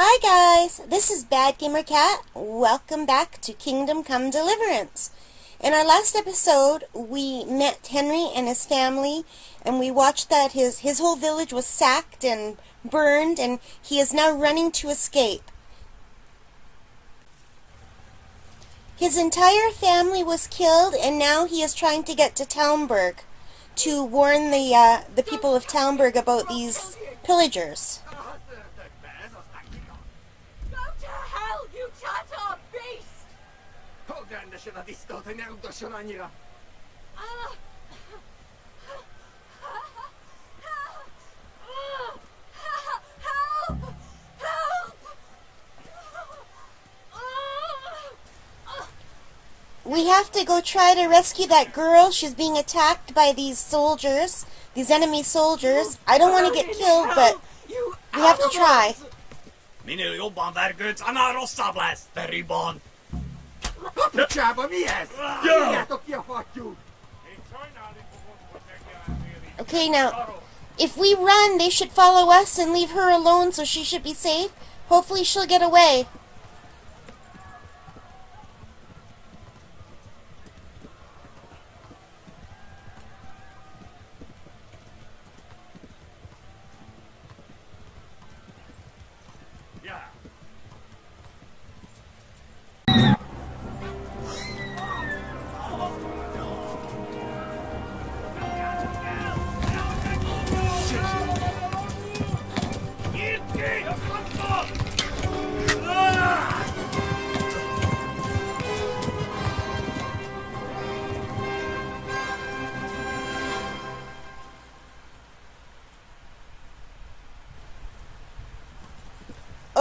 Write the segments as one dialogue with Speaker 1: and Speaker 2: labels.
Speaker 1: Hi guys, this is Bad Gamer Cat. Welcome back to Kingdom Come Deliverance. In our last episode, we met Henry and his family, and we watched that his whole village was sacked and burned, and he is now running to escape. His entire family was killed, and now he is trying to get to Talmberg to warn the people of Talmberg about these pillagers. We have to go try to rescue that girl. She's being attacked by these soldiers, these enemy soldiers. I don't want to get killed, but we have to try.
Speaker 2: Minél jobban vergődsz, annál rosszabb lesz, te ribon!
Speaker 3: A picsába mi ez? Hívjátok ki a fattyút!
Speaker 1: Okay, now, if we run, they should follow us and leave her alone, so she should be safe. Hopefully she'll get away.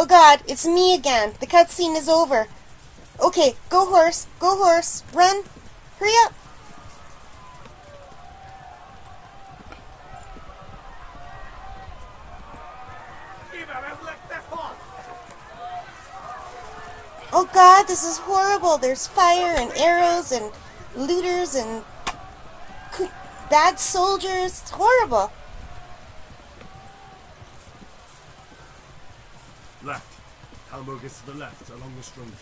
Speaker 1: Oh god, it's me again. The cutscene is over. Okay, go horse, run, hurry up. Oh god, this is horrible. There's fire and arrows and looters and bad soldiers. It's horrible.
Speaker 4: Left. Talmberg is to the left, along the stream.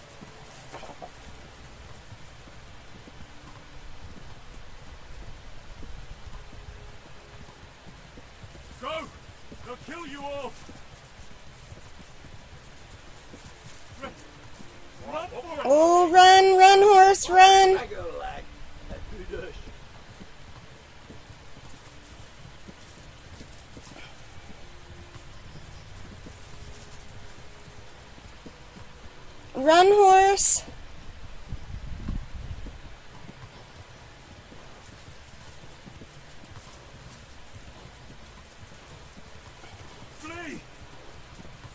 Speaker 4: Go! They'll kill you all!
Speaker 1: Oh, run, horse, run! Run, horse!
Speaker 2: Flee!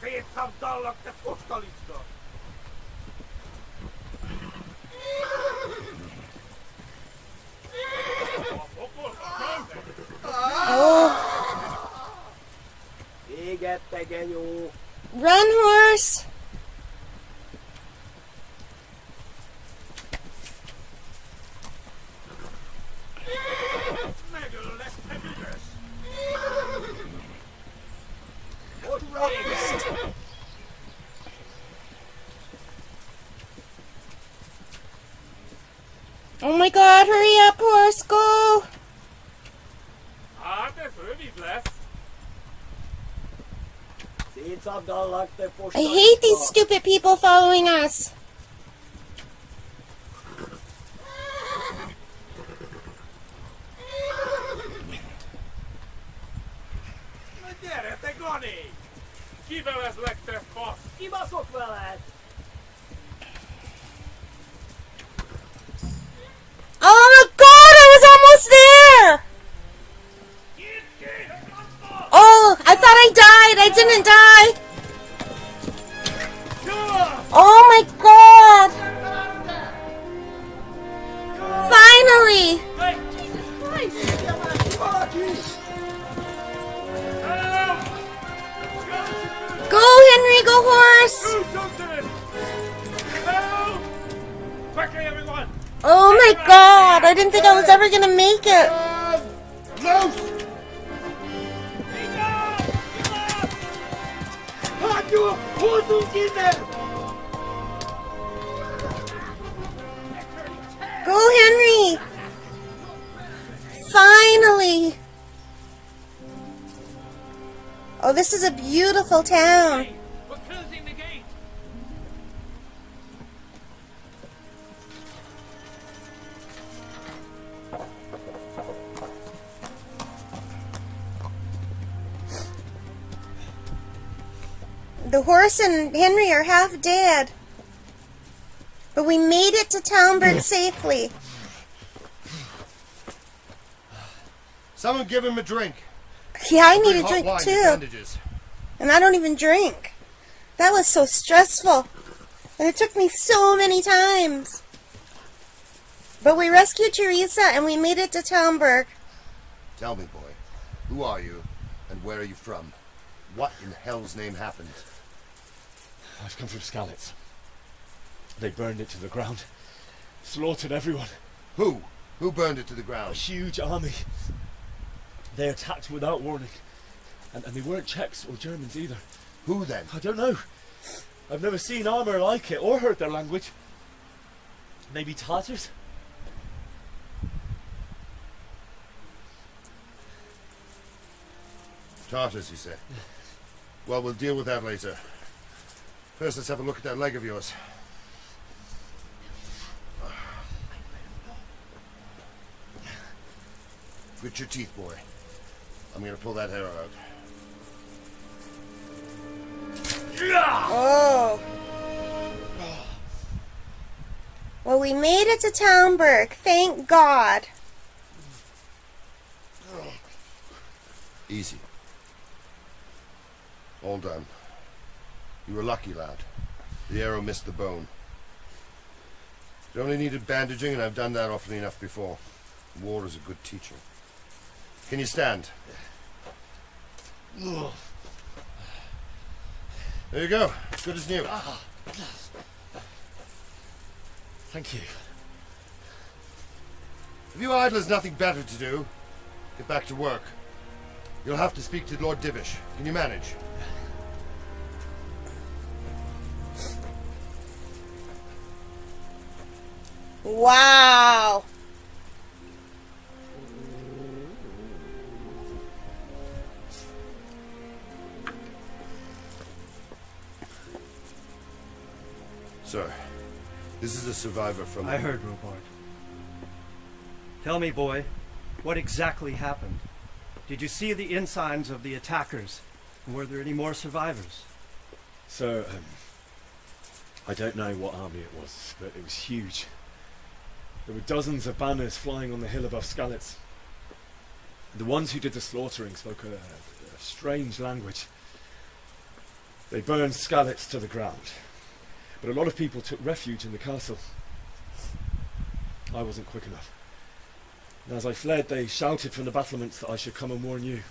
Speaker 2: Szétszabdallak, te foskalicska!
Speaker 1: Oh!
Speaker 3: Égette, genyó!
Speaker 1: Run, horse! Oh my god, hurry up, horse, go!
Speaker 2: Hát ez rövid lesz.
Speaker 3: Szétszabdallak, te
Speaker 1: I
Speaker 3: foskalicska!
Speaker 1: hate these stupid people following us.
Speaker 2: Na gyere, te Gani! Kivevezlek, te fasz!
Speaker 3: Kibaszok veled!
Speaker 1: Oh my god, I was almost there! Oh, I thought I died. I didn't die. Oh my god. Finally.
Speaker 5: Jesus Christ!
Speaker 1: Go, Henry, go, horse.
Speaker 2: Quickly, everyone!
Speaker 1: Oh my god, I didn't think I was ever gonna make it.
Speaker 3: Loose! Hagyjuk! Húzd
Speaker 1: Go, Henry! Finally! Oh, this is a beautiful town.
Speaker 2: We're closing the gate.
Speaker 1: The horse and Henry are half dead. But we made it to Talmberg safely.
Speaker 4: Someone give him a drink.
Speaker 1: Yeah, I need
Speaker 4: Bring
Speaker 1: a
Speaker 4: hot
Speaker 1: drink
Speaker 4: wine and
Speaker 1: too.
Speaker 4: bandages.
Speaker 1: And I don't even drink. That was so stressful. And it took me so many times. But we rescued Teresa and we made it to Talmberg.
Speaker 4: Tell me, boy, who are you and where are you from? What in hell's name happened?
Speaker 6: I've come from Skalitz. They burned it to the ground. Slaughtered everyone.
Speaker 4: Who? Who burned it to the
Speaker 6: A
Speaker 4: ground?
Speaker 6: huge army. They attacked without warning. And they weren't Czechs or Germans either.
Speaker 4: Who then?
Speaker 6: I don't know. I've never seen armour like it or heard their language. Maybe Tatars?
Speaker 4: Tartars, you say? Well, we'll deal with that later. First, let's have a look at that leg of yours. Grit your teeth, boy. I'm gonna pull that hair out.
Speaker 1: Oh. Well, we made it to Talmberg. Thank God.
Speaker 4: Easy. All done. You were lucky, lad. The arrow missed the bone. It only needed bandaging, and I've done that often enough before. War is a good teacher. Can you stand? There you go. Good as new.
Speaker 6: Thank you.
Speaker 4: If you idlers nothing better to do, get back to work. You'll have to speak to Lord Divish. Can you manage?
Speaker 1: Wow.
Speaker 4: Sir, this is a survivor from...
Speaker 7: I heard, Robard. Tell me, boy, what exactly happened? Did you see the ensigns of the attackers? And were there any more survivors?
Speaker 6: So, I don't know what army it was, but it was huge. There were dozens of banners flying on the hill above Skalitz. The ones who did the slaughtering spoke a strange language. They burned Skalitz to the ground, but a lot of people took refuge in the castle. I wasn't quick enough. And as I fled, they shouted from the battlements that I should come and warn you.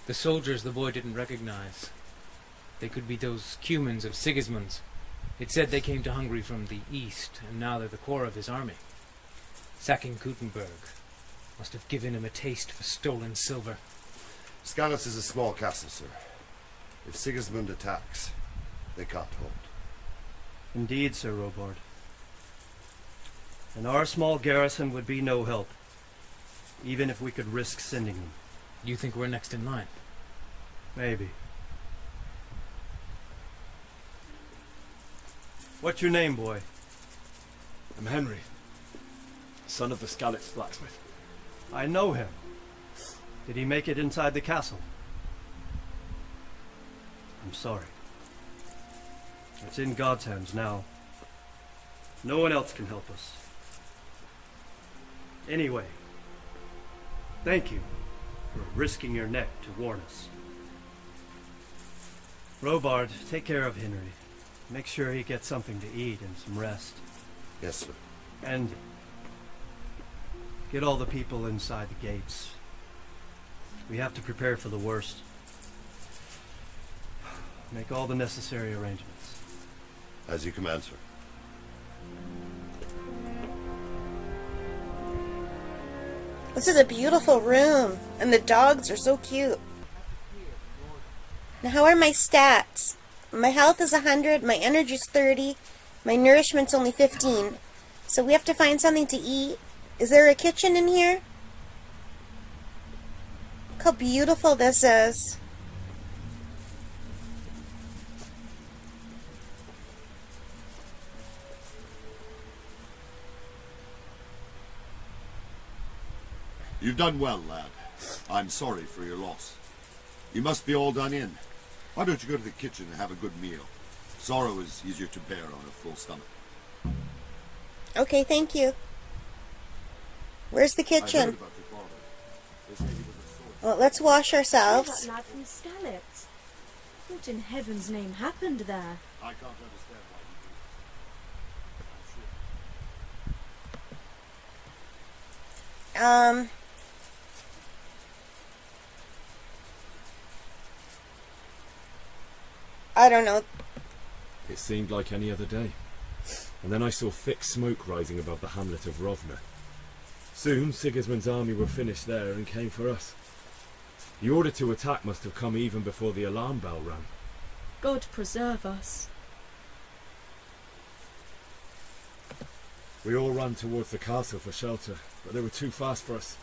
Speaker 8: The soldiers the boy didn't recognize. They could be those Cumans of Sigismund's. It said they came to Hungary from the east, and now they're the core of his army. Sacking Gutenberg must have given him a taste for stolen silver.
Speaker 4: Skalitz is a small castle, sir. If Sigismund attacks, they can't hold.
Speaker 7: Indeed, Sir Robard. And our small garrison would be no help, even if we could risk sending them.
Speaker 8: You think we're next in line?
Speaker 7: Maybe. What's your name, boy?
Speaker 6: I'm Henry, son of the Skalitz blacksmith.
Speaker 7: I know him. Did he make it inside the castle? I'm sorry. It's in God's hands now. No one else can help us. Anyway, thank you for risking your neck to warn us. Robard, take care of Henry. Make sure he gets something to eat and some rest.
Speaker 4: Yes, sir.
Speaker 7: And get all the people inside the gates. We have to prepare for the worst. Make all the necessary arrangements.
Speaker 4: As you command, sir.
Speaker 1: This is a beautiful room, and the dogs are so cute. Now, how are my stats? My health is 100, my energy's 30, my nourishment's only 15. So we have to find something to eat. Is there a kitchen in here? Look how beautiful this is.
Speaker 9: You've done well, lad. I'm sorry for your loss. You must be all done in. Why don't you go to the kitchen and have a good meal? Sorrow is easier to bear on a full stomach.
Speaker 1: Okay, thank you. Where's the
Speaker 9: I heard
Speaker 1: kitchen?
Speaker 9: about your father. They say he was a sword.
Speaker 1: Well, let's wash ourselves.
Speaker 5: That lad from Skalitz. What in heaven's name happened there?
Speaker 9: I can't understand why you do this. I'm sure.
Speaker 1: I don't know.
Speaker 6: It seemed like any other day. And then I saw thick smoke rising above the hamlet of Rovna. Soon Sigismund's army were finished there and came for us. The order to attack must have come even before the alarm bell rang.
Speaker 5: God preserve us.
Speaker 6: We all ran towards the castle for shelter, but they were too fast for us.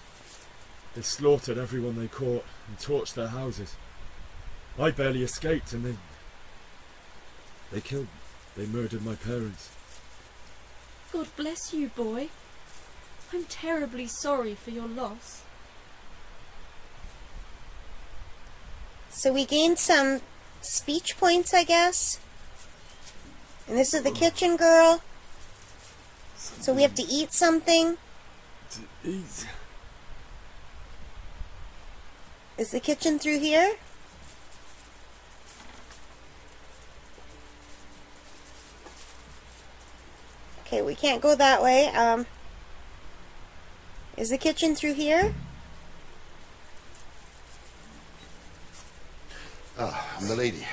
Speaker 6: They slaughtered everyone they caught and torched their houses. I barely escaped, and they murdered my parents.
Speaker 5: God bless you, boy. I'm terribly sorry for your loss.
Speaker 1: So we gained some speech points, I guess. And this is the kitchen girl. So we have to eat something.
Speaker 6: To eat?
Speaker 1: Is the kitchen through here? Okay, we can't go that way. Is the kitchen through here?
Speaker 4: Ah, milady.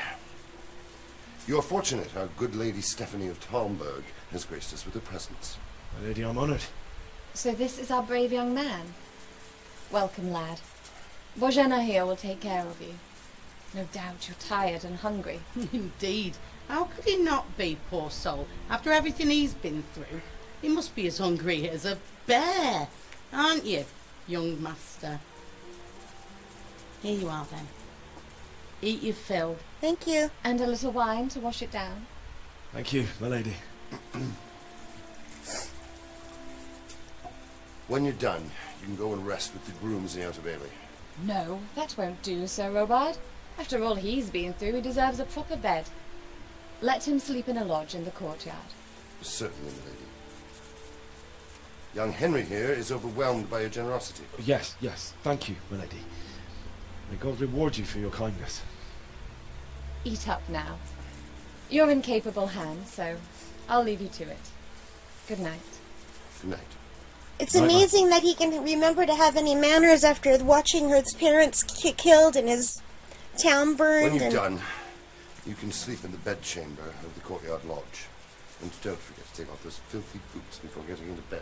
Speaker 4: You're fortunate our good lady Stephanie of Talmberg has graced us with her presence.
Speaker 6: My lady, I'm honoured.
Speaker 10: So this is our brave young man. Welcome, lad. Bozhena here will take care of you. No doubt you're tired and hungry.
Speaker 11: Indeed. How could he not be, poor soul? After everything he's been through, he must be as hungry as a bear, aren't you, young master? Here you are, then. Eat your fill.
Speaker 1: Thank you.
Speaker 10: And a little wine to wash it down.
Speaker 6: Thank you, my lady.
Speaker 4: When you're done, you can go and rest with the grooms in the outer bailey.
Speaker 10: No, that won't do, Sir Robard. After all he's been through, he deserves a proper bed. Let him sleep in a lodge in the courtyard.
Speaker 4: Certainly, milady. Young Henry here is overwhelmed by your generosity.
Speaker 6: Yes, thank you, my lady. May God reward you for your kindness.
Speaker 10: Eat up now. You're in capable hands, so I'll leave you to it. Good night.
Speaker 4: Good night.
Speaker 1: It's amazing that he can remember to have any manners after watching his parents killed and his town burned.
Speaker 4: When you've done, you can sleep in the bedchamber of the courtyard lodge. And don't forget to take off those filthy boots before getting into bed.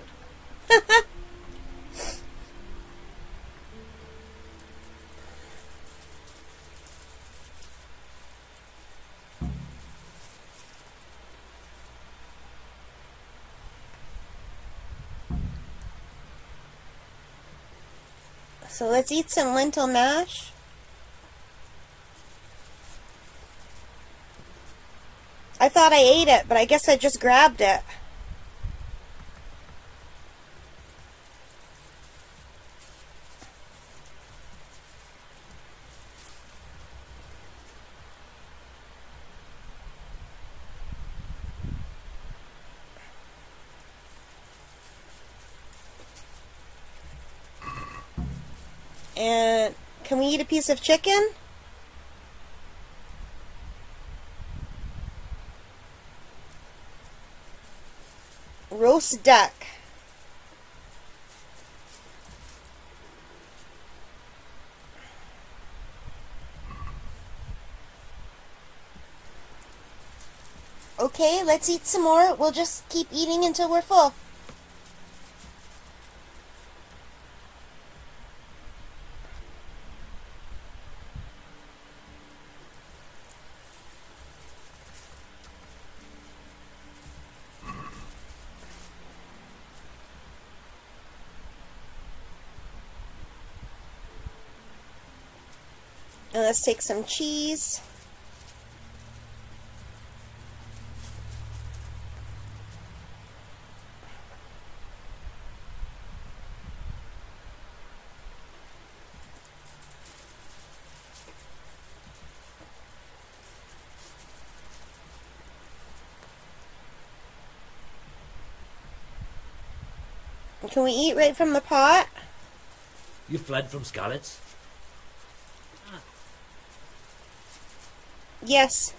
Speaker 1: So let's eat some lentil mash. I thought I ate it, but I guess I just grabbed it. And can we eat a piece of chicken? Roast duck. Okay, let's eat some more. We'll just keep eating until we're full. And let's take some cheese. Can we eat right from the pot?
Speaker 2: You fled from Skalitz?
Speaker 1: Yes.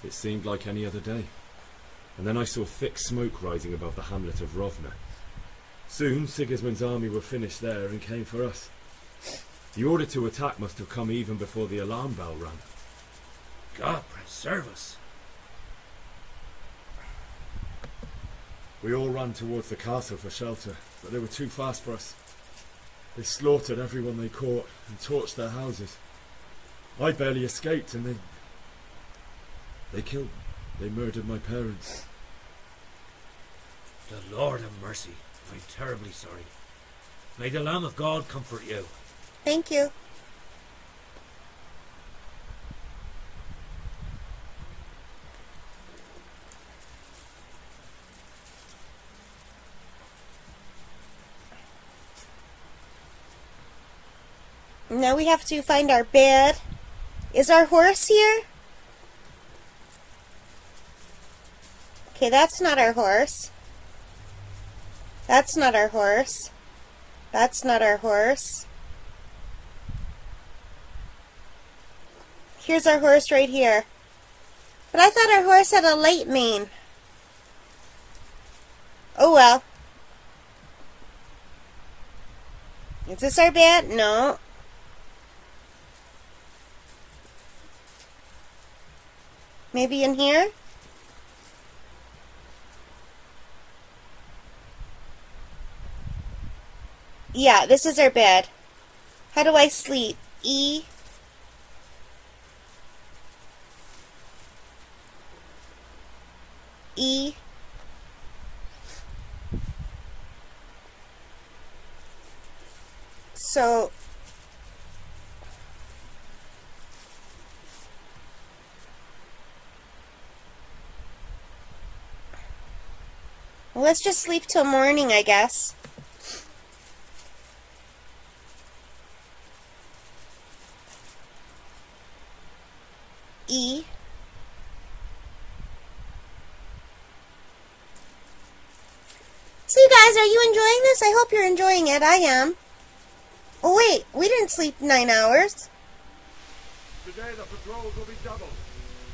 Speaker 6: It seemed like any other day. And then I saw thick smoke rising above the hamlet of Rovna. Soon Sigismund's army were finished there and came for us. The order to attack must have come even before the alarm bell rang.
Speaker 2: God preserve us.
Speaker 6: We all ran towards the castle for shelter, but they were too fast for us. They slaughtered everyone they caught and torched their houses. I barely escaped, and they murdered my parents.
Speaker 2: The Lord have mercy. I'm terribly sorry. May the Lamb of God comfort you.
Speaker 1: Thank you. Now we have to find our bed. Is our horse here? Okay, that's not our horse. That's not our horse. That's not our horse. Here's our horse right here. But I thought our horse had a light mane. Oh well. Is this our bed? No. Maybe in here? Yeah, this is our bed. How do I sleep? E. E. So well, let's just sleep till morning, I guess. E. So you guys, are you enjoying this? I hope you're enjoying it. I am. Oh wait, we didn't sleep 9 hours.
Speaker 4: Today the patrols will be doubled.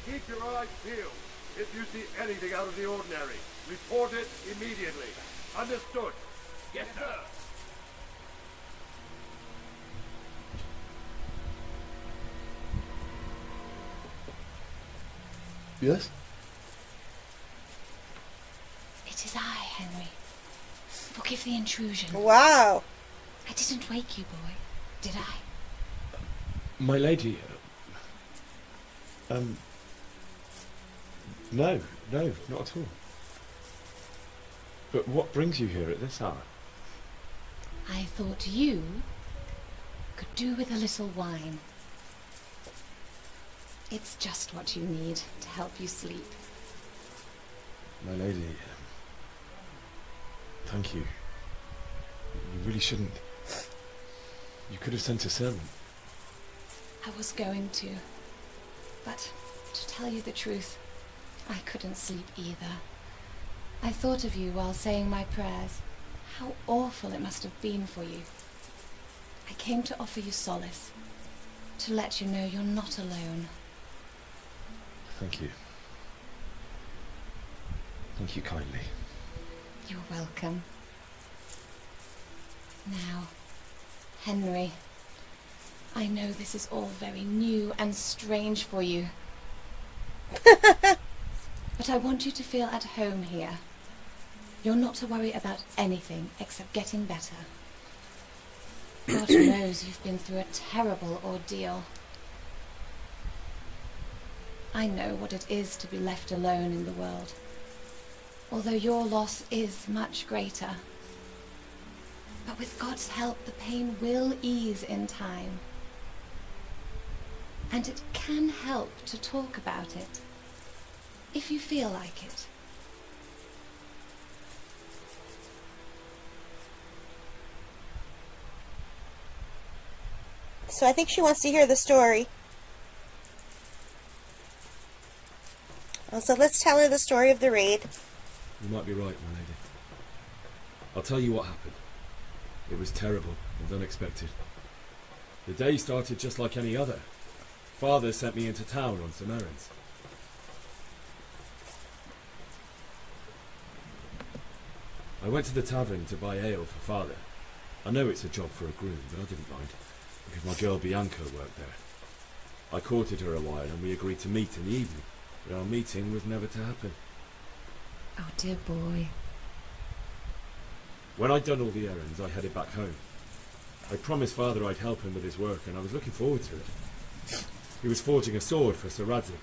Speaker 4: Keep your eyes peeled. If you see anything out of the ordinary, report it immediately. Understood?
Speaker 2: Yes, sir.
Speaker 6: Yes?
Speaker 10: It is I, Henry. Forgive the intrusion.
Speaker 1: Wow.
Speaker 10: I didn't wake you, boy, did I?
Speaker 6: My lady... No, not at all. But what brings you here at this hour?
Speaker 10: I thought you could do with a little wine. It's just what you need to help you sleep.
Speaker 6: My lady... thank you. You really shouldn't. You could have sent a servant.
Speaker 10: I was going to. But, to tell you the truth, I couldn't sleep either. I thought of you while saying my prayers. How awful it must have been for you. I came to offer you solace. To let you know you're not alone.
Speaker 6: Thank you. Thank you kindly.
Speaker 10: You're welcome. Now, Henry, I know this is all very new and strange for you. But I want you to feel at home here. You're not to worry about anything except getting better. God knows you've been through a terrible ordeal. I know what it is to be left alone in the world. Although your loss is much greater. But with God's help, the pain will ease in time. And it can help to talk about it, if you feel like it.
Speaker 1: So I think she wants to hear the story. So let's tell her the story of the raid.
Speaker 6: You might be right, my lady. I'll tell you what happened. It was terrible and unexpected. The day started just like any other. Father sent me into town on some errands. I went to the tavern to buy ale for Father. I know it's a job for a groom, but I didn't mind, because my girl Bianca worked there. I courted her a while and we agreed to meet in the evening, but our meeting was never to happen.
Speaker 10: Oh, dear boy.
Speaker 6: When I'd done all the errands, I headed back home. I promised Father I'd help him with his work, and I was looking forward to it. He was forging a sword for Sir Radzig.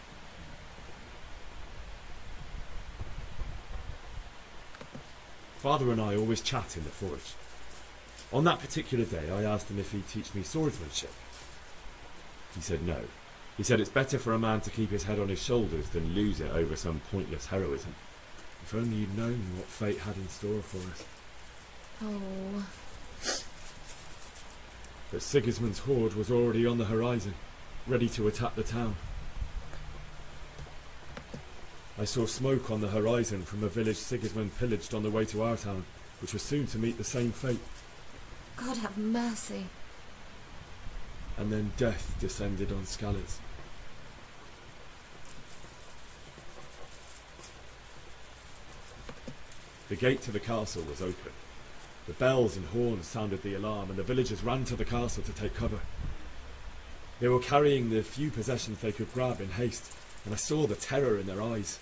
Speaker 6: Father and I always chat in the forge. On that particular day, I asked him if he'd teach me swordsmanship. He said no. He said it's better for a man to keep his head on his shoulders than lose it over some pointless heroism. If only you'd known what fate had in store for us.
Speaker 10: Oh.
Speaker 6: But Sigismund's horde was already on the horizon, ready to attack the town. I saw smoke on the horizon from a village Sigismund pillaged on the way to our town, which was soon to meet the same fate.
Speaker 10: God have mercy.
Speaker 6: And then death descended on Skalitz. The gate to the castle was open. The bells and horns sounded the alarm, and the villagers ran to the castle to take cover. They were carrying the few possessions they could grab in haste, and I saw the terror in their eyes.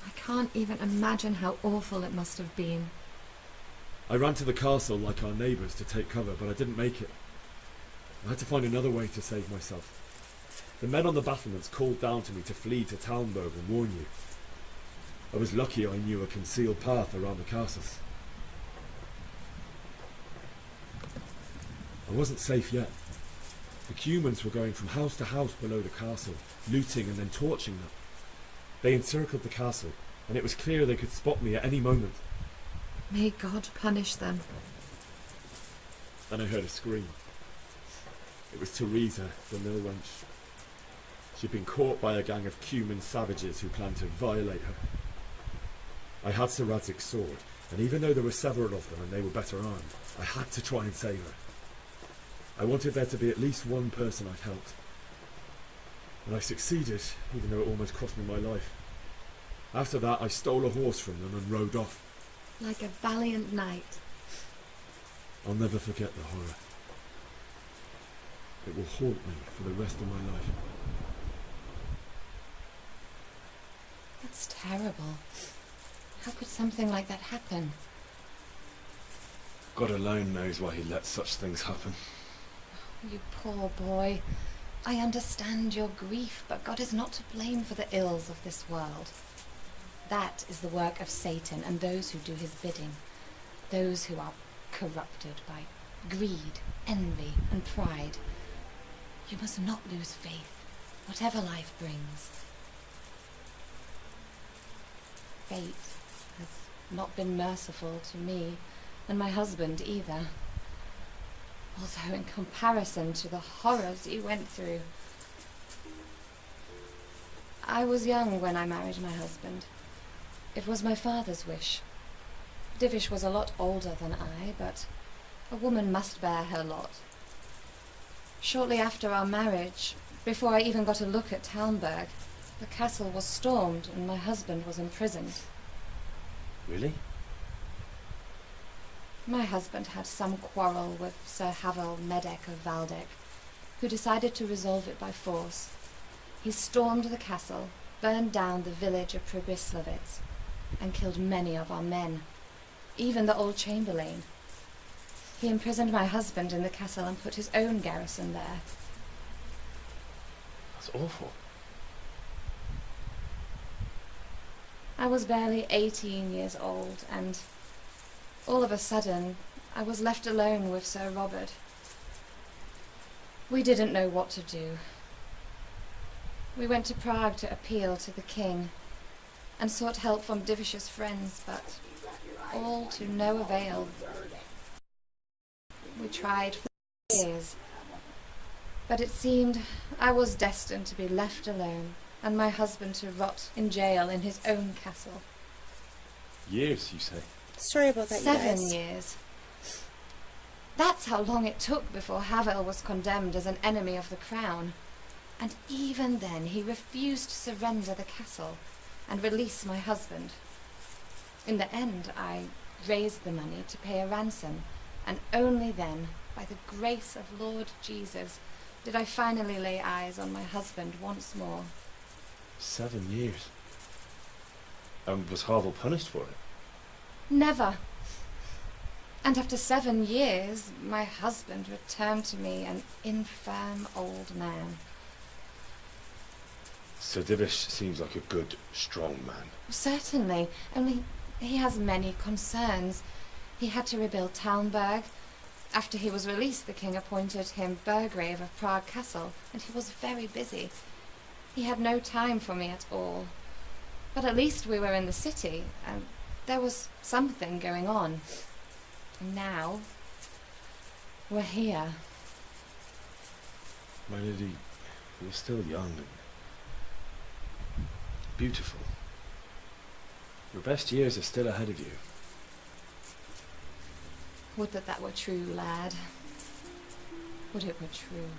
Speaker 10: I can't even imagine how awful it must have been.
Speaker 6: I ran to the castle like our neighbours to take cover, but I didn't make it. I had to find another way to save myself. The men on the battlements called down to me to flee to Talmberg and warn you. I was lucky I knew a concealed path around the castle. I wasn't safe yet. The Cumans were going from house to house below the castle, looting and then torching them. They encircled the castle, and it was clear they could spot me at any moment.
Speaker 10: May God punish them.
Speaker 6: Then I heard a scream. It was Teresa, the mill wench. She'd been caught by a gang of Cuman savages who planned to violate her. I had Sir Radzig's sword, and even though there were several of them and they were better armed, I had to try and save her. I wanted there to be at least one person I'd helped. And I succeeded, even though it almost cost me my life. After that, I stole a horse from them and rode off.
Speaker 10: Like a valiant knight.
Speaker 6: I'll never forget the horror. It will haunt me for the rest of my life.
Speaker 10: That's terrible. How could something like that happen?
Speaker 6: God alone knows why he lets such things happen.
Speaker 10: You poor boy. I understand your grief, but God is not to blame for the ills of this world. That is the work of Satan and those who do his bidding. Those who are corrupted by greed, envy, and pride. You must not lose faith, whatever life brings. Fate has not been merciful to me, and my husband either. Although in comparison to the horrors you went through. I was young when I married my husband. It was my father's wish. Divish was a lot older than I, but a woman must bear her lot. Shortly after our marriage, before I even got a look at Talmberg, the castle was stormed and my husband was imprisoned.
Speaker 6: Really?
Speaker 10: My husband had some quarrel with Sir Havel Medek of Valdek, who decided to resolve it by force. He stormed the castle, burned down the village of Pribyslavitz, and killed many of our men, even the old chamberlain. He imprisoned my husband in the castle and put his own garrison there.
Speaker 6: That's awful.
Speaker 10: I was barely 18 years old, and all of a sudden, I was left alone with Sir Robert. We didn't know what to do. We went to Prague to appeal to the king, and sought help from Divish's friends, but all to no avail. We tried for years, but it seemed I was destined to be left alone, and my husband to rot in jail in his own castle.
Speaker 6: Years, you say?
Speaker 1: Sorry about that, you guys.
Speaker 10: 7 years. That's how long it took before Havel was condemned as an enemy of the crown. And even then he refused to surrender the castle and release my husband. In the end, I raised the money to pay a ransom, and only then, by the grace of Lord Jesus, did I finally lay eyes on my husband once more.
Speaker 6: 7 years? And was Havel punished for it?
Speaker 10: Never. And after 7 years, my husband returned to me an infirm old man.
Speaker 6: Sir Divish seems like a good, strong man.
Speaker 10: Certainly, only he has many concerns. He had to rebuild Talmberg. After he was released, the king appointed him Burgrave of Prague Castle, and he was very busy. He had no time for me at all. But at least we were in the city, and there was something going on. And now, we're here.
Speaker 6: My lady, you're still young and beautiful. Your best years are still ahead of you.
Speaker 10: Would that that were true, lad. Would it were true.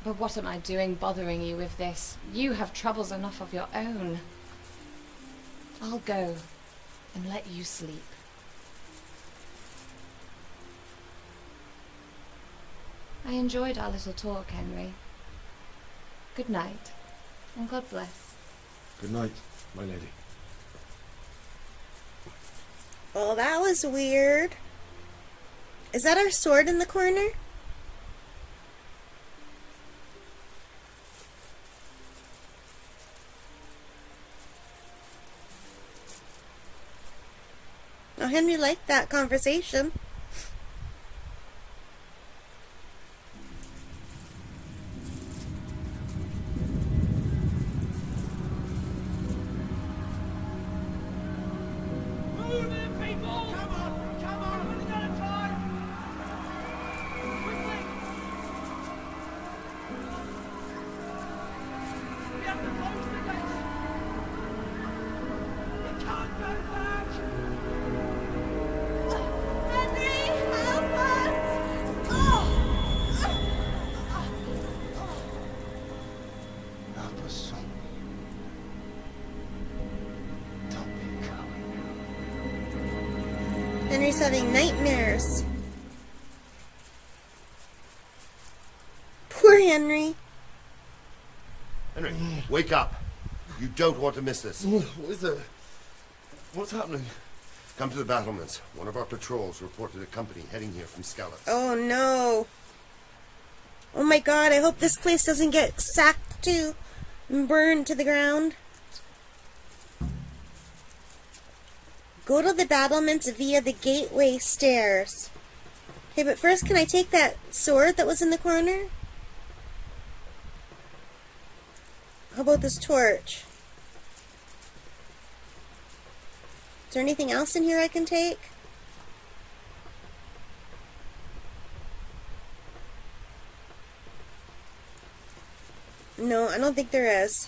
Speaker 10: But what am I doing bothering you with this? You have troubles enough of your own. I'll go and let you sleep. I enjoyed our little talk, Henry. Good night, and God bless.
Speaker 6: Good night, my lady.
Speaker 1: Well, that was weird. Is that our sword in the corner? Oh, Henry liked that conversation. Henry's having nightmares. Poor Henry.
Speaker 4: Henry, wake up. You don't want to miss this.
Speaker 12: What is it? What's happening?
Speaker 4: Come to the battlements. One of our patrols reported a company heading here from Skalitz.
Speaker 1: Oh no. Oh my god, I hope this place doesn't get sacked too and burned to the ground. Go to the battlements via the gateway stairs. Okay, but first can I take that sword that was in the corner? How about this torch? Is there anything else in here I can take? No, I don't think there is.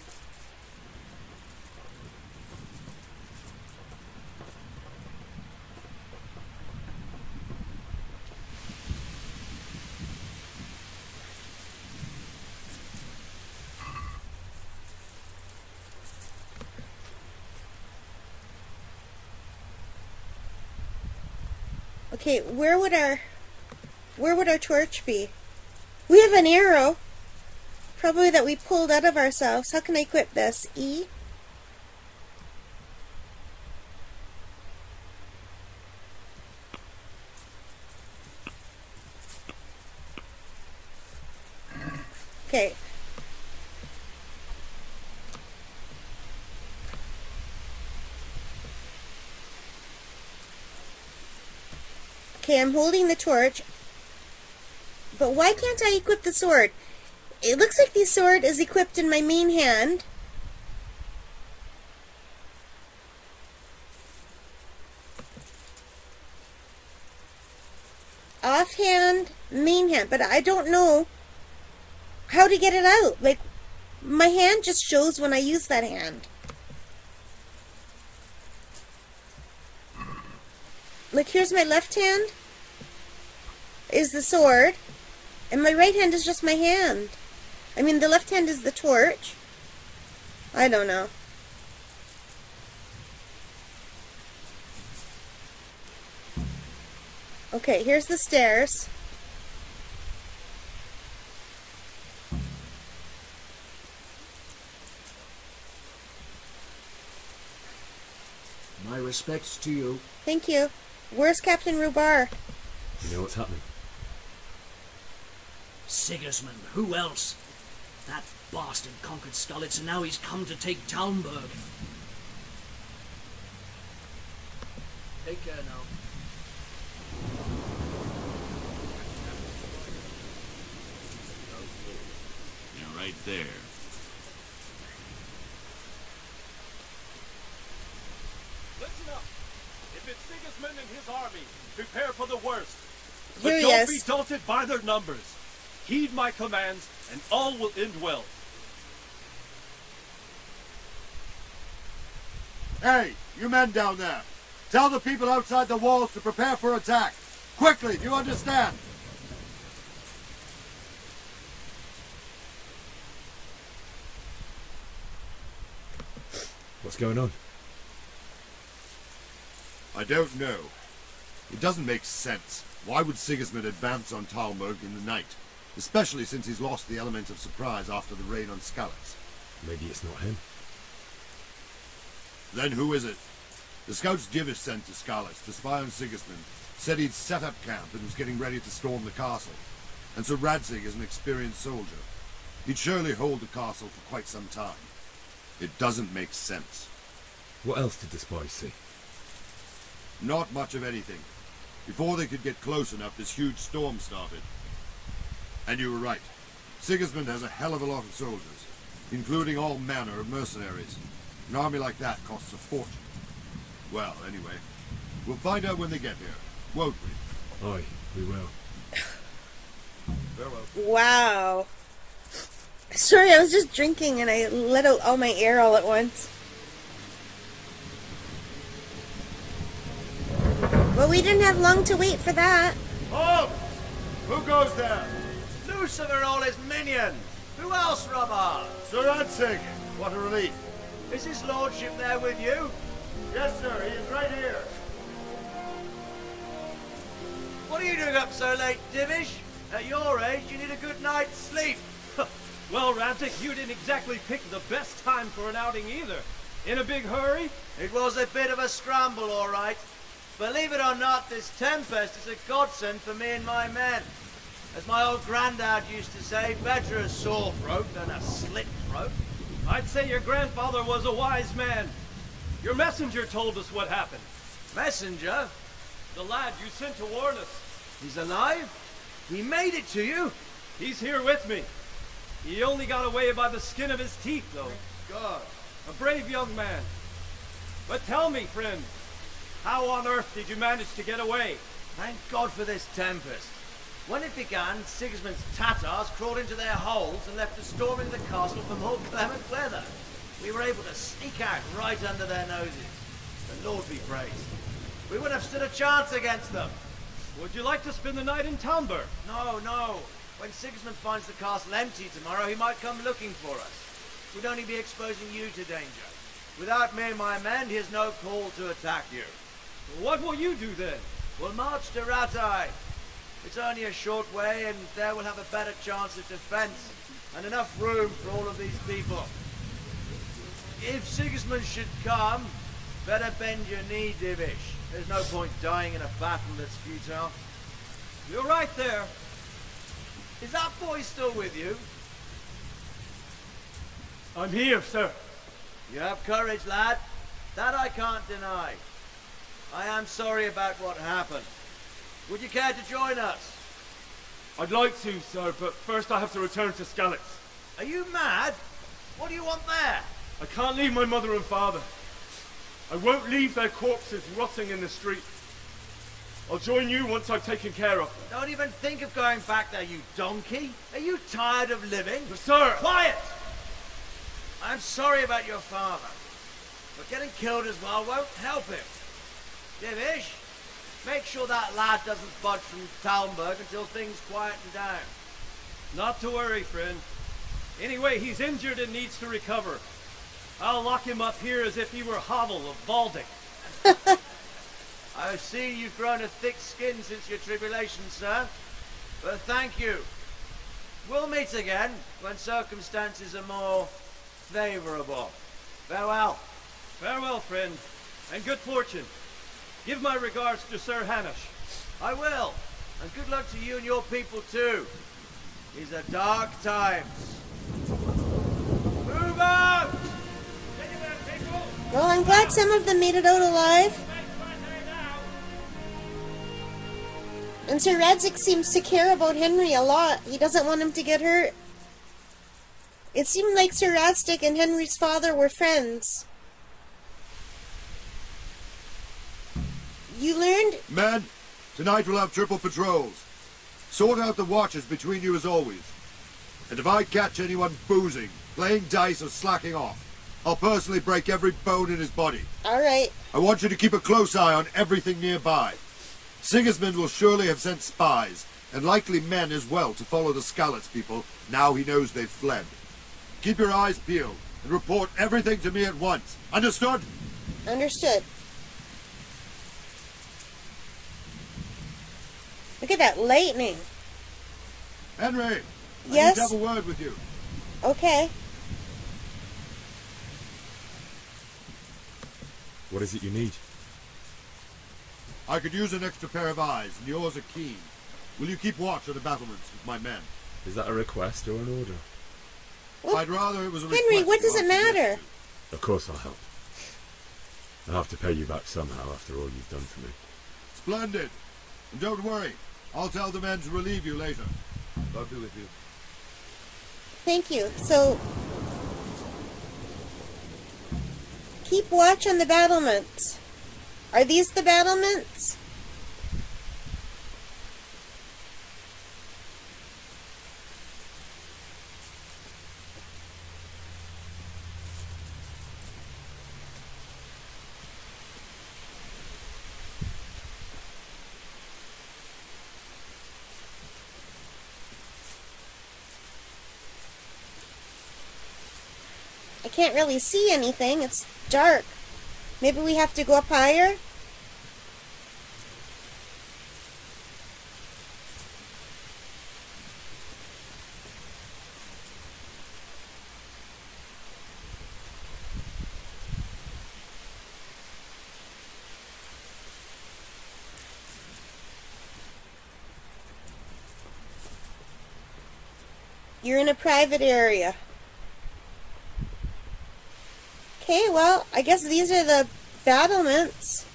Speaker 1: Okay, where would our torch be? We have an arrow. Probably that we pulled out of ourselves. How can I equip this? E? Okay. Okay, I'm holding the torch. But why can't I equip the sword? It looks like the sword is equipped in my main hand. Offhand, main hand, but I don't know how to get it out. Like, my hand just shows when I use that hand. Like, here's my left hand is the sword, and my right hand is just my hand. I mean, the left hand is the torch. I don't know. Okay, here's the stairs.
Speaker 3: My respects to you.
Speaker 1: Thank you. Where's Captain Rubar?
Speaker 6: You know what's happening?
Speaker 3: Sigismund, who else? That bastard conquered Skalitz, and now he's come to take Talmberg. Take care now.
Speaker 9: You're right there.
Speaker 13: Listen up. If it's Sigismund and his army, prepare for the worst.
Speaker 1: Here
Speaker 13: But
Speaker 1: he
Speaker 13: don't
Speaker 1: is.
Speaker 13: be daunted by their numbers. Heed my commands, and all will end well.
Speaker 9: Hey, you men down there. Tell the people outside the walls to prepare for attack. Quickly, do you understand?
Speaker 6: What's going on?
Speaker 9: I don't know. It doesn't make sense. Why would Sigismund advance on Talmberg in the night? Especially since he's lost the element of surprise after the raid on Skalitz.
Speaker 6: Maybe it's not him.
Speaker 9: Then who is it? The scouts Divish sent to Skalitz to spy on Sigismund said he'd set up camp and was getting ready to storm the castle. And so Radzig is an experienced soldier. He'd surely hold the castle for quite some time. It doesn't make sense.
Speaker 6: What else did the spies see?
Speaker 9: Not much of anything. Before they could get close enough, this huge storm started. And you were right. Sigismund has a hell of a lot of soldiers, including all manner of mercenaries. An army like that costs a fortune. Well, anyway, we'll find out when they get here, won't we?
Speaker 6: Aye, we will.
Speaker 9: Farewell.
Speaker 1: Wow. Sorry, I was just drinking and I let out all my air all at once. Well, we didn't have long to wait for that.
Speaker 9: Halt! Who goes there?
Speaker 3: Lucifer and all his minions. Who else, Robert?
Speaker 9: Sir Radzig. What a relief.
Speaker 3: Is his lordship there with you?
Speaker 9: Yes, sir. He is right here.
Speaker 3: What are you doing up so late, Divish? At your age, you need a good night's sleep.
Speaker 13: Well, Radzig, you didn't exactly pick the best time for an outing either. In a big hurry?
Speaker 3: It was a bit of a scramble, all right. Believe it or not, this tempest is a godsend for me and my men. As my old granddad used to say, better a sore throat than a slit throat.
Speaker 13: I'd say your grandfather was a wise man. Your messenger told us what happened.
Speaker 3: Messenger?
Speaker 13: The lad you sent to warn us.
Speaker 3: He's alive? He made it to you?
Speaker 13: He's here with me. He only got away by the skin of his teeth, though.
Speaker 3: God.
Speaker 13: A brave young man. But tell me, friend, how on earth did you manage to get away?
Speaker 3: Thank God for this tempest. When it began, Sigismund's Tatars crawled into their holes and left us storming the castle for more clement weather. We were able to sneak out right under their noses. The Lord be praised. We wouldn't have stood a chance against them.
Speaker 13: Would you like to spend the night in Talmberg?
Speaker 3: No, no. When Sigismund finds the castle empty tomorrow, he might come looking for us. We'd only be exposing you to danger. Without me and my men, he has no call to attack you.
Speaker 13: What will you do then?
Speaker 3: We'll march to Ratai. It's only a short way, and there we'll have a better chance of defense, and enough room for all of these people. If Sigismund should come, better bend your knee, Divish. There's no point dying in a battle that's futile.
Speaker 13: You're right there.
Speaker 3: Is that boy still with you?
Speaker 13: I'm here, sir.
Speaker 3: You have courage, lad. That I can't deny. I am sorry about what happened. Would you care to join us?
Speaker 13: I'd like to, sir, but first I have to return to Skalitz.
Speaker 3: Are you mad? What do you want there?
Speaker 13: I can't leave my mother and father. I won't leave their corpses rotting in the street. I'll join you once I've taken care of them.
Speaker 3: Don't even think of going back there, you donkey. Are you tired of living?
Speaker 13: But sir!
Speaker 3: Quiet! I'm sorry about your father, but getting killed as well won't help him. Divish, make sure that lad doesn't budge from Talmberg until things quieten down.
Speaker 13: Not to worry, friend. Anyway, he's injured and needs to recover. I'll lock him up here as if he were Hovel of Balding.
Speaker 3: I see you've grown a thick skin since your tribulation, sir. But thank you. We'll meet again when circumstances are more favorable. Farewell.
Speaker 13: Farewell, friend, and good fortune. Give my regards to Sir Hanish.
Speaker 3: I will. And good luck to you and your people too. These are dark times. Move out!
Speaker 1: Well, I'm glad some of them made it out alive. And Sir Radzig seems to care about Henry a lot. He doesn't want him to get hurt. It seemed like Sir Radzig and Henry's father were friends. You learned?
Speaker 9: Men, tonight we'll have triple patrols. Sort out the watches between you as always. And if I catch anyone boozing, playing dice or slacking off, I'll personally break every bone in his body.
Speaker 1: All right.
Speaker 9: I want you to keep a close eye on everything nearby. Sigismund will surely have sent spies, and likely men as well, to follow the Skalitz people now he knows they've fled. Keep your eyes peeled, and report everything to me at once. Understood?
Speaker 1: Understood. Look at that lightning.
Speaker 9: Henry!
Speaker 1: Yes?
Speaker 9: I need to have a word with you.
Speaker 1: Okay.
Speaker 6: What is it you need?
Speaker 9: I could use an extra pair of eyes, and yours are keen. Will you keep watch on the battlements with my men?
Speaker 6: Is that a request or an order?
Speaker 1: Well,
Speaker 9: I'd rather it was a request.
Speaker 1: Henry, what does
Speaker 9: you
Speaker 1: it matter?
Speaker 6: Of course I'll help. I'll have to pay you back somehow after all you've done for me.
Speaker 9: Splendid. And don't worry, I'll tell the men to relieve you later. God be with you.
Speaker 1: Thank you. So, keep watch on the battlements. Are these the battlements? I can't really see anything. It's dark. Maybe we have to go up higher? You're in a private area. Okay, well, I guess these are the battlements.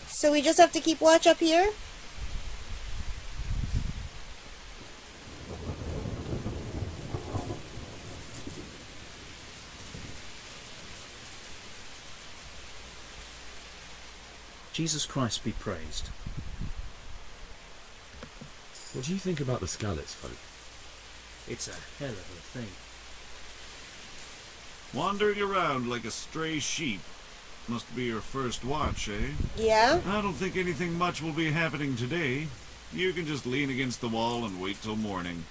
Speaker 1: So we just have to keep watch up here?
Speaker 14: Jesus Christ be praised.
Speaker 6: What do you think about the Skalitz folk?
Speaker 14: It's a hell of a thing.
Speaker 15: Wandering around like a stray sheep. Must be your first watch, eh?
Speaker 1: Yeah?
Speaker 15: I don't think anything much will be happening today. You can just lean against the wall and wait till morning.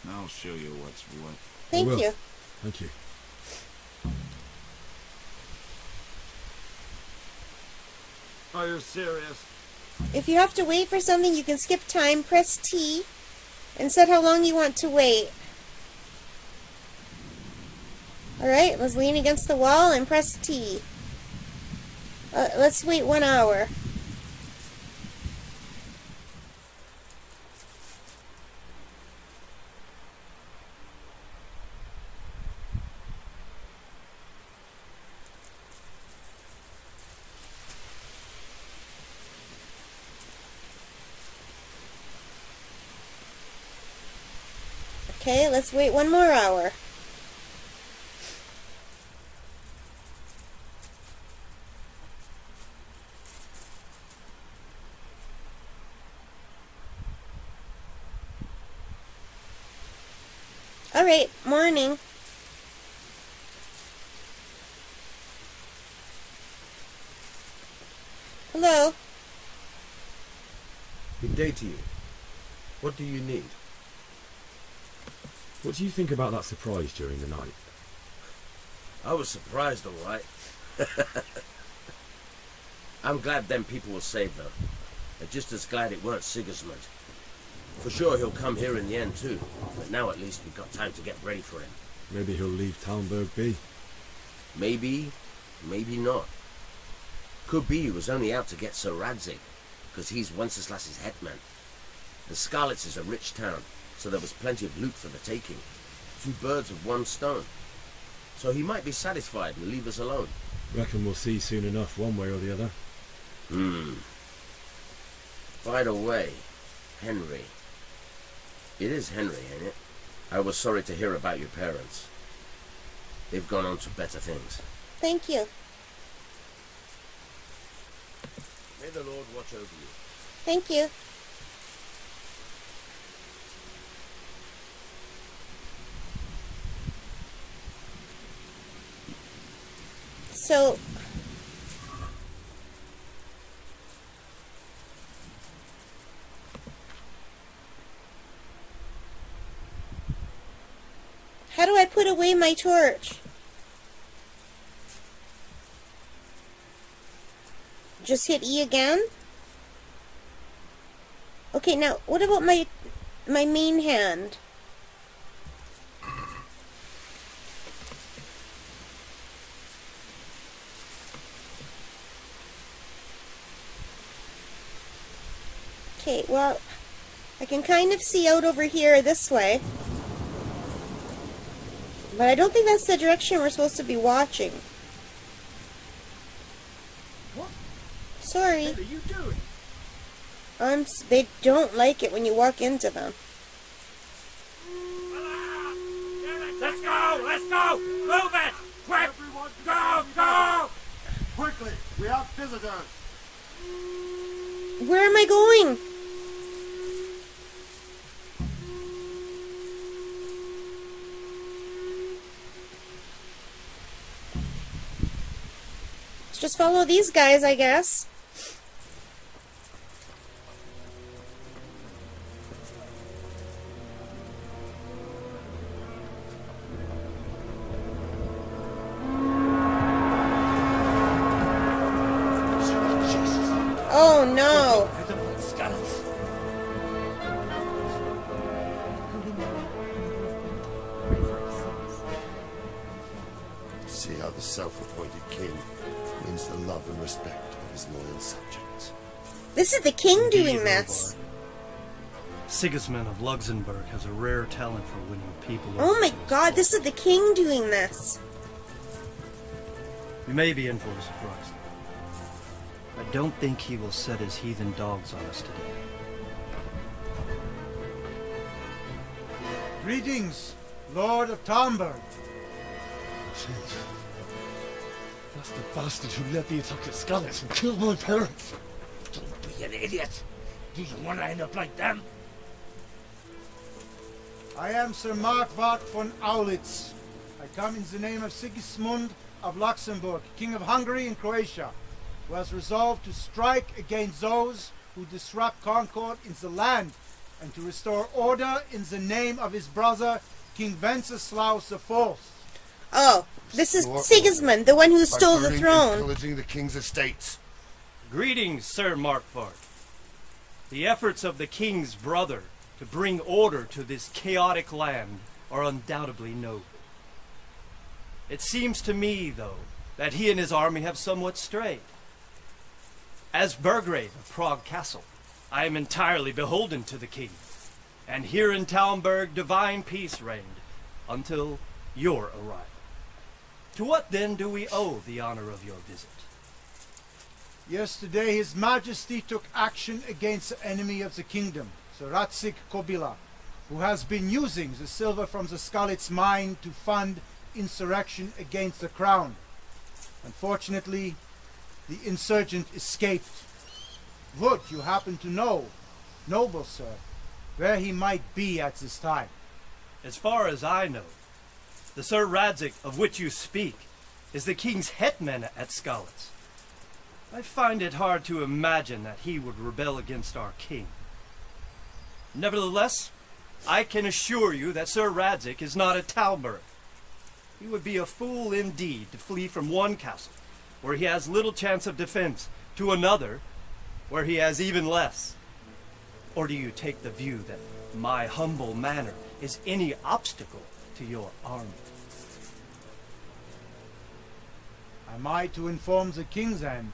Speaker 15: I'll show you what's what.
Speaker 1: Thank you.
Speaker 6: Thank you.
Speaker 3: Are you serious?
Speaker 1: If you have to wait for something, you can skip time, press T, and set how long you want to wait. Alright, let's lean against the wall and press T. Let's wait 1 hour. Okay, let's wait 1 more hour. Alright, morning. Hello.
Speaker 16: Good day to you. What do you need?
Speaker 6: What do you think about that surprise during the night?
Speaker 16: I was surprised, all right. I'm glad them people were saved, though. I'm just as glad it weren't Sigismund. For sure he'll come here in the end, too. But now at least we've got time to get ready for him.
Speaker 6: Maybe he'll leave Talmberg be.
Speaker 16: Maybe, maybe not. Could be he was only out to get Sir Radzig, because he's Wenceslas's headman. And Scarlet's is a rich town, so there was plenty of loot for the taking. 2 birds with 1 stone. So he might be satisfied and leave us alone.
Speaker 6: Reckon we'll see soon enough, one way or the other.
Speaker 16: By the way, Henry. It is Henry, ain't it? I was sorry to hear about your parents. They've gone on to better things.
Speaker 1: Thank you.
Speaker 16: May the Lord watch over you.
Speaker 1: Thank you. So, how do I put away my torch? Just hit E again? Okay, now, what about my main hand? Okay, well, I can kind of see out over here this way. But I don't think that's the direction we're supposed to be watching.
Speaker 7: What?
Speaker 1: Sorry.
Speaker 7: What are you doing?
Speaker 1: They don't like it when you walk into them.
Speaker 2: Let's go! Let's go! Move it! Quick! Go! Go!
Speaker 9: Quickly! We have visitors!
Speaker 1: Where am I going? Let's just follow these guys, I guess. Oh no!
Speaker 4: See how the self-appointed king wins the love and respect of his loyal subjects.
Speaker 1: This is the king doing this.
Speaker 7: Sigismund of Luxembourg has a rare talent for winning people over.
Speaker 1: Oh my god, this is the king doing this.
Speaker 7: We may be in for a surprise. I don't think he will set his heathen dogs on us today.
Speaker 17: Greetings, Lord of Talmberg.
Speaker 6: That's the bastard who led the attack at Scarlet and killed my parents.
Speaker 2: Don't be an idiot. Do you want to end up like them?
Speaker 17: I am Sir Markwart von Aulitz. I come in the name of Sigismund of Luxembourg, King of Hungary and Croatia, who has resolved to strike against those who disrupt concord in the land and to restore order in the name of his brother, King Wenceslaus IV.
Speaker 1: Oh, this is Sigismund, the one who stole the throne.
Speaker 4: Pillaging the king's estates.
Speaker 7: Greetings, Sir Markwart. The efforts of the king's brother to bring order to this chaotic land are undoubtedly noble. It seems to me, though, that he and his army have somewhat strayed. As Burgrave of Prague Castle, I am entirely beholden to the king, and here in Talmberg divine peace reigned until your arrival. To what then do we owe the honor of your visit?
Speaker 17: Yesterday his majesty took action against the enemy of the kingdom, Sir Radzig Kobila, who has been using the silver from the Skalitz mine to fund insurrection against the crown. Unfortunately, the insurgent escaped. Would you happen to know, noble sir, where he might be at this time?
Speaker 7: As far as I know, the Sir Radzig of which you speak is the king's hetman at Skalitz. I find it hard to imagine that he would rebel against our king. Nevertheless, I can assure you that Sir Radzig is not at Talmberg. He would be a fool indeed to flee from one castle, where he has little chance of defense, to another, where he has even less. Or do you take the view that my humble manner is any obstacle to your army?
Speaker 17: Am I to inform the king then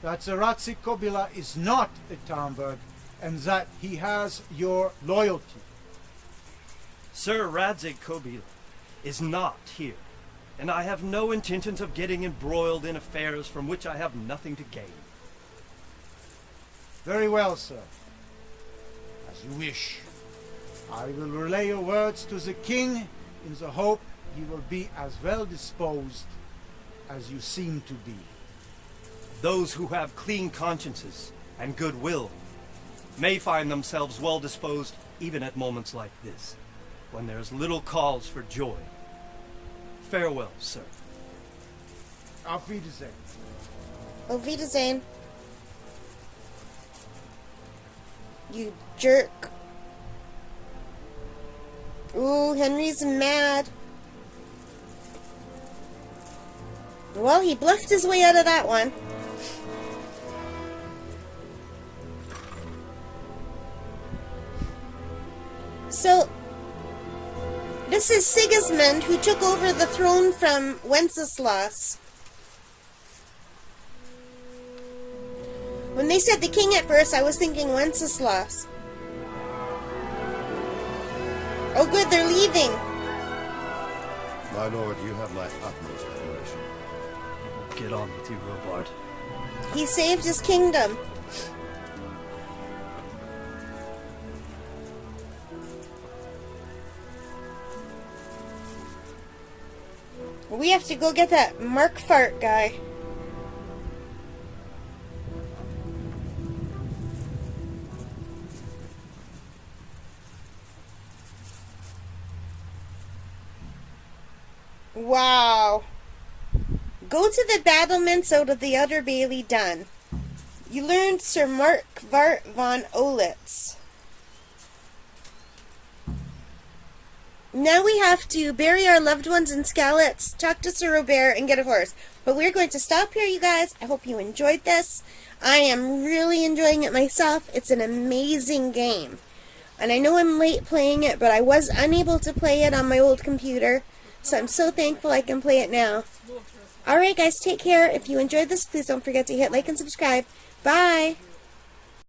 Speaker 17: that Sir Radzig Kobyla is not at Talmberg and that he has your loyalty?
Speaker 7: Sir Radzig Kobyla is not here, and I have no intentions of getting embroiled in affairs from which I have nothing to gain.
Speaker 17: Very well, sir. As you wish. I will relay your words to the king in the hope he will be as well disposed as you seem to be.
Speaker 7: Those who have clean consciences and goodwill may find themselves well disposed even at moments like this, when there's little cause for joy. Farewell, sir.
Speaker 17: Auf Wiedersehen.
Speaker 1: Auf Wiedersehen. You jerk. Ooh, Henry's mad. Well, he bluffed his way out of that one. So, this is Sigismund, who took over the throne from Wenceslas. When they said the king at first, I was thinking Wenceslas. Oh good, they're leaving.
Speaker 4: My lord, you have my utmost admiration.
Speaker 7: Get on with you, Robard.
Speaker 1: He saved his kingdom. We have to go get that Markfart guy. Wow. Go to the battlements out of the Outer Bailey done. You learned Sir Markvart von Olitz. Now we have to bury our loved ones in Skalitz, talk to Sir Robert, and get a horse. But we're going to stop here, you guys. I hope you enjoyed this. I am really enjoying it myself. It's an amazing game. And I know I'm late playing it, but I was unable to play it on my old computer. So I'm so thankful I can play it now. Alright guys, take care. If you enjoyed this, please don't forget to hit like and subscribe. Bye!